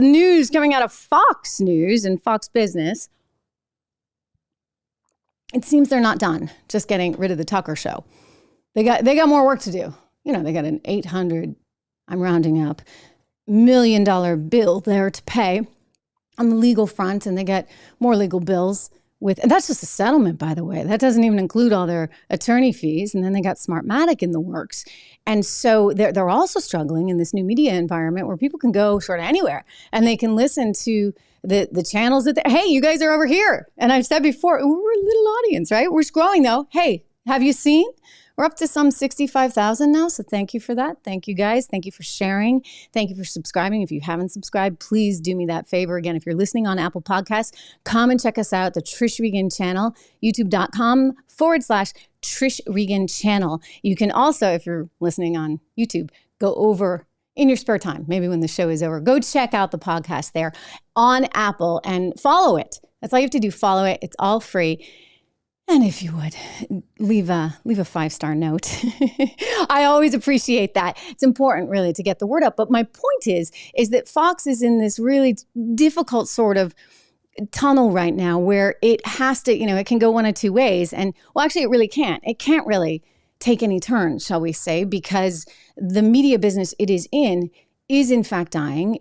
news coming out of Fox News and Fox Business. It seems they're not done just getting rid of the Tucker show. They got more work to do. You know, they got an $800, I'm rounding up, $1 million bill there to pay on the legal front, and they get more legal bills and that's just a settlement, by the way. That doesn't even include all their attorney fees. And then they got Smartmatic in the works. And so they're also struggling in this new media environment where people can go sort of anywhere and they can listen to the channels that, hey, you guys are over here. And I've said before, we're a little audience, right? We're growing though. Hey, have you seen? We're up to some 65,000 now. So thank you for that. Thank you guys. Thank you for sharing. Thank you for subscribing. If you haven't subscribed, please do me that favor. Again, if you're listening on Apple Podcasts, come and check us out, the Trish Regan channel, youtube.com/Trish Regan channel. You can also, if you're listening on YouTube, go over in your spare time, maybe when the show is over, go check out the podcast there on Apple and follow it. That's all you have to do. Follow it. It's all free. And if you would, leave a 5-star note. I always appreciate that. It's important, really, to get the word up. But my point is that Fox is in this really difficult sort of tunnel right now where it has to, it can go one of two ways. And, well, actually, it really can't. It can't really take any turns, shall we say, because the media business it is in fact dying.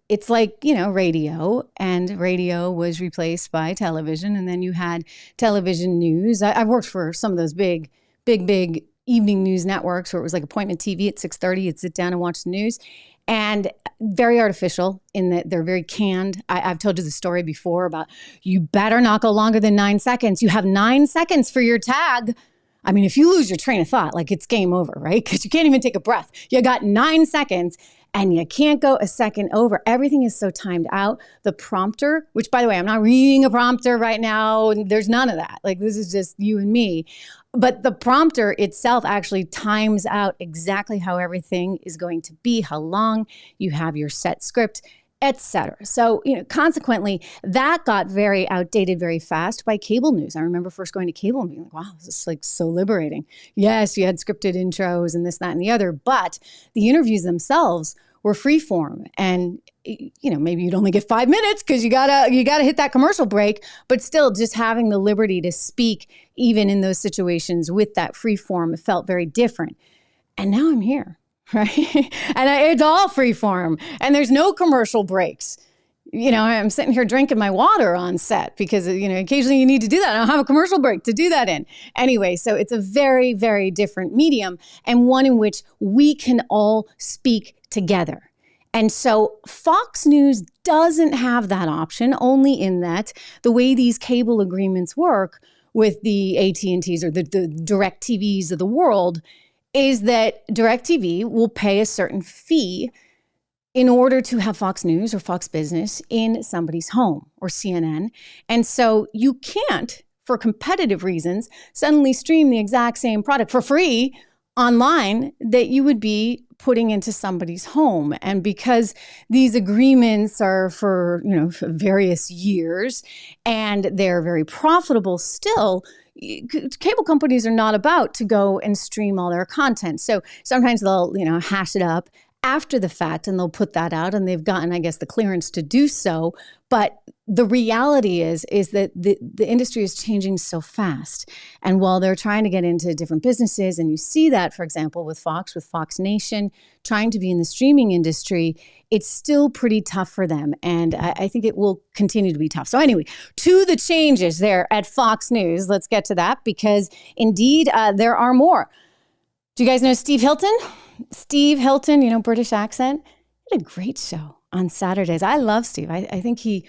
It's like, radio, and radio was replaced by television. And then you had television news. I've worked for some of those big evening news networks where it was like appointment TV at 6:30. You'd sit down and watch the news. And very artificial in that they're very canned. I've told you the story before about you better not go longer than 9 seconds. You have 9 seconds for your tag. I mean, if you lose your train of thought, like it's game over, right? Because you can't even take a breath. You got 9 seconds. And you can't go a second over. Everything is so timed out. The prompter, which, by the way, I'm not reading a prompter right now. There's none of that. Like, this is just you and me. But the prompter itself actually times out exactly how everything is going to be, how long you have your set script, etc. So, consequently, that got very outdated very fast by cable news. I remember first going to cable and being like, wow, this is like so liberating. Yes, you had scripted intros and this, that, and the other, but the interviews themselves were free form. And, maybe you'd only get 5 minutes because you gotta hit that commercial break, but still just having the liberty to speak even in those situations with that free form felt very different. And now I'm here. Right? And it's all free form and there's no commercial breaks. I'm sitting here drinking my water on set because, occasionally you need to do that. I don't have a commercial break to do that in. Anyway, so it's a very, very different medium and one in which we can all speak together. And so Fox News doesn't have that option, only in that the way these cable agreements work with the AT&Ts or the DirecTVs of the world is that DirecTV will pay a certain fee in order to have Fox News or Fox Business in somebody's home or CNN. And so you can't, for competitive reasons, suddenly stream the exact same product for free online that you would be putting into somebody's home. And because these agreements are for various years and they're very profitable still, cable companies are not about to go and stream all their content. So sometimes they'll, hash it up after the fact and they'll put that out and they've gotten, I guess, the clearance to do so. But the reality is that the industry is changing so fast. And while they're trying to get into different businesses, and you see that, for example, with Fox Nation, trying to be in the streaming industry, it's still pretty tough for them. And I think it will continue to be tough. So anyway, to the changes there at Fox News, let's get to that because indeed there are more. Do you guys know Steve Hilton? Steve Hilton, British accent. He had a great show on Saturdays. I love Steve. I think he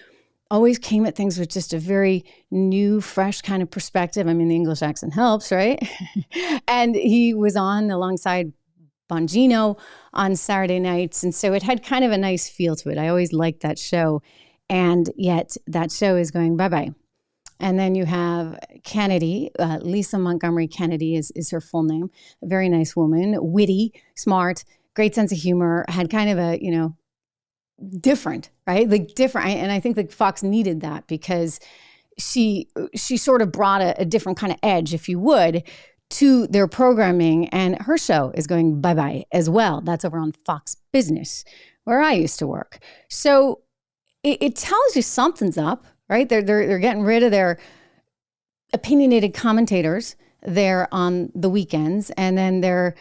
always came at things with just a very new, fresh kind of perspective. I mean, the English accent helps, right? And he was on alongside Bongino on Saturday nights. And so it had kind of a nice feel to it. I always liked that show. And yet that show is going bye-bye. And then you have Kennedy, Lisa Montgomery Kennedy is her full name. A very nice woman, witty, smart, great sense of humor, had kind of a, different, right? Like different. And I think that Fox needed that because she sort of brought a different kind of edge, if you would, to their programming. And her show is going bye-bye as well. That's over on Fox Business, where I used to work. So it tells you something's up, right? They're getting rid of their opinionated commentators there on the weekends, and then they're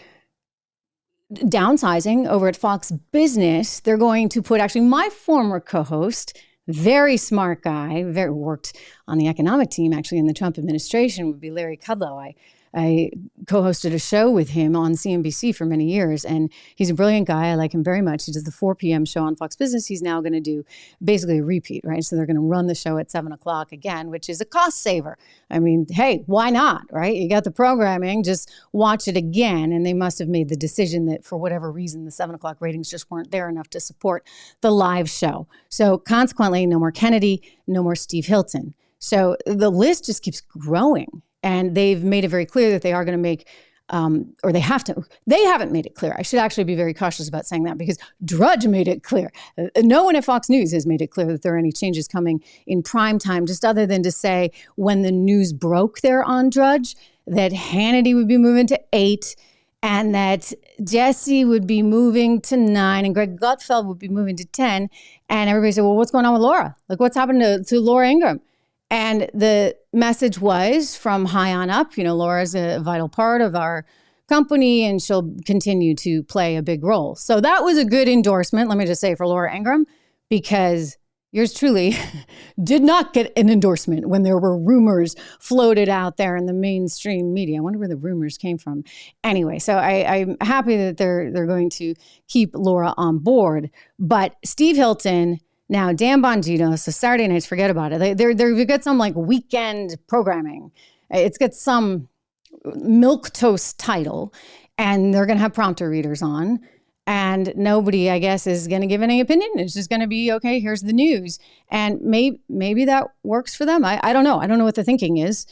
downsizing over at Fox Business. They're going to put actually my former co-host, very smart guy, worked on the economic team actually in the Trump administration, would be Larry Kudlow. I co-hosted a show with him on CNBC for many years, and he's a brilliant guy. I like him very much. He does the 4 p.m. show on Fox Business. He's now going to do basically a repeat, right? So they're going to run the show at 7 o'clock again, which is a cost saver. I mean, hey, why not, right? You got the programming, just watch it again. And they must have made the decision that for whatever reason, the 7 o'clock ratings just weren't there enough to support the live show. So consequently, no more Kennedy, no more Steve Hilton. So the list just keeps growing. And they've made it very clear that they are going to make, or they have to, they haven't made it clear. I should actually be very cautious about saying that because Drudge made it clear. No one at Fox News has made it clear that there are any changes coming in prime time, just other than to say when the news broke there on Drudge, that Hannity would be moving to 8 and that Jesse would be moving to 9 and Greg Gutfeld would be moving to 10. And everybody said, well, what's going on with Laura? Like, what's happened to Laura Ingraham? And the message was from high on up, Laura's a vital part of our company and she'll continue to play a big role. So that was a good endorsement, let me just say, for Laura Ingraham, because yours truly did not get an endorsement when there were rumors floated out there in the mainstream media. I wonder where the rumors came from. Anyway, so I'm happy that they're going to keep Laura on board. But Steve Hilton, now, Dan Bongino, so Saturday nights, forget about it. They've got some like weekend programming. It's got some milquetoast title, and they're going to have prompter readers on. And nobody, I guess, is going to give any opinion. It's just going to be, okay, here's the news. And maybe that works for them. I don't know. I don't know what the thinking is.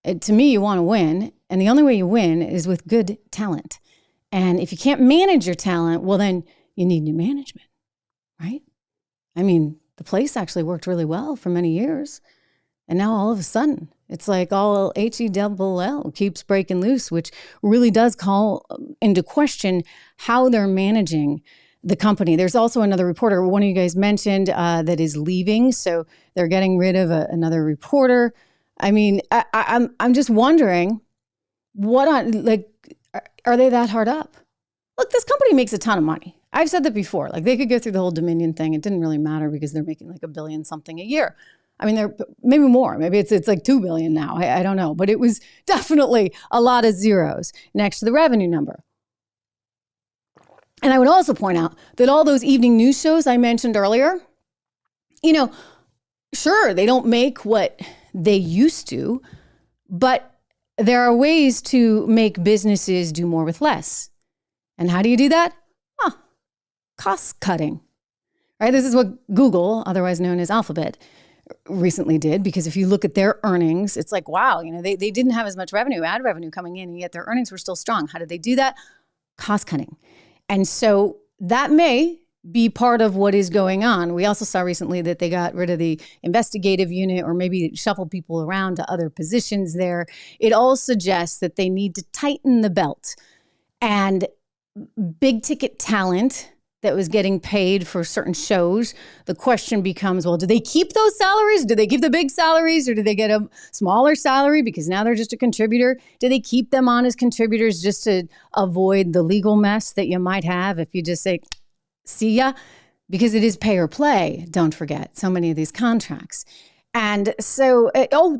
To me, you want to win. And the only way you win is with good talent. And if you can't manage your talent, well, then you need new management, right? I mean, the place actually worked really well for many years. And now all of a sudden, it's like all HELL keeps breaking loose, which really does call into question how they're managing the company. There's also another reporter, one of you guys mentioned, that is leaving. So they're getting rid of another reporter. I mean, I'm just wondering, are they that hard up? Look, this company makes a ton of money. I've said that before. Like, they could go through the whole Dominion thing. It didn't really matter because they're making like $1 billion something a year. I mean, they're maybe more. Maybe it's like $2 billion now. I don't know. But it was definitely a lot of zeros next to the revenue number. And I would also point out that all those evening news shows I mentioned earlier, sure, they don't make what they used to, but there are ways to make businesses do more with less. And how do you do that? Cost cutting, right? This is what Google, otherwise known as Alphabet, recently did, because if you look at their earnings, it's like, wow, they didn't have as much ad revenue coming in, and yet their earnings were still strong. How did they do that? Cost cutting. And so that may be part of what is going on. We also saw recently that they got rid of the investigative unit, or maybe shuffle people around to other positions there. It all suggests that they need to tighten the belt. And big ticket talent that was getting paid for certain shows, the question becomes, well, do they keep those salaries? Do they keep the big salaries, or do they get a smaller salary because now they're just a contributor? Do they keep them on as contributors just to avoid the legal mess that you might have if you just say, see ya? Because it is pay or play, don't forget, so many of these contracts. And so,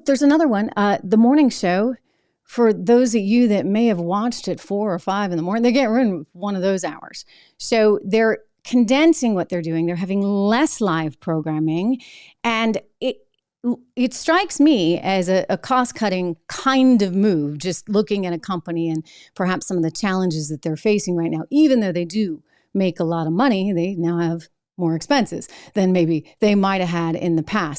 there's another one, the morning show. For those of you that may have watched at 4 or 5 in the morning, they're getting rid of one of those hours. So they're condensing what they're doing. They're having less live programming. And it strikes me as a cost-cutting kind of move, just looking at a company and perhaps some of the challenges that they're facing right now. Even though they do make a lot of money, they now have more expenses than maybe they might have had in the past.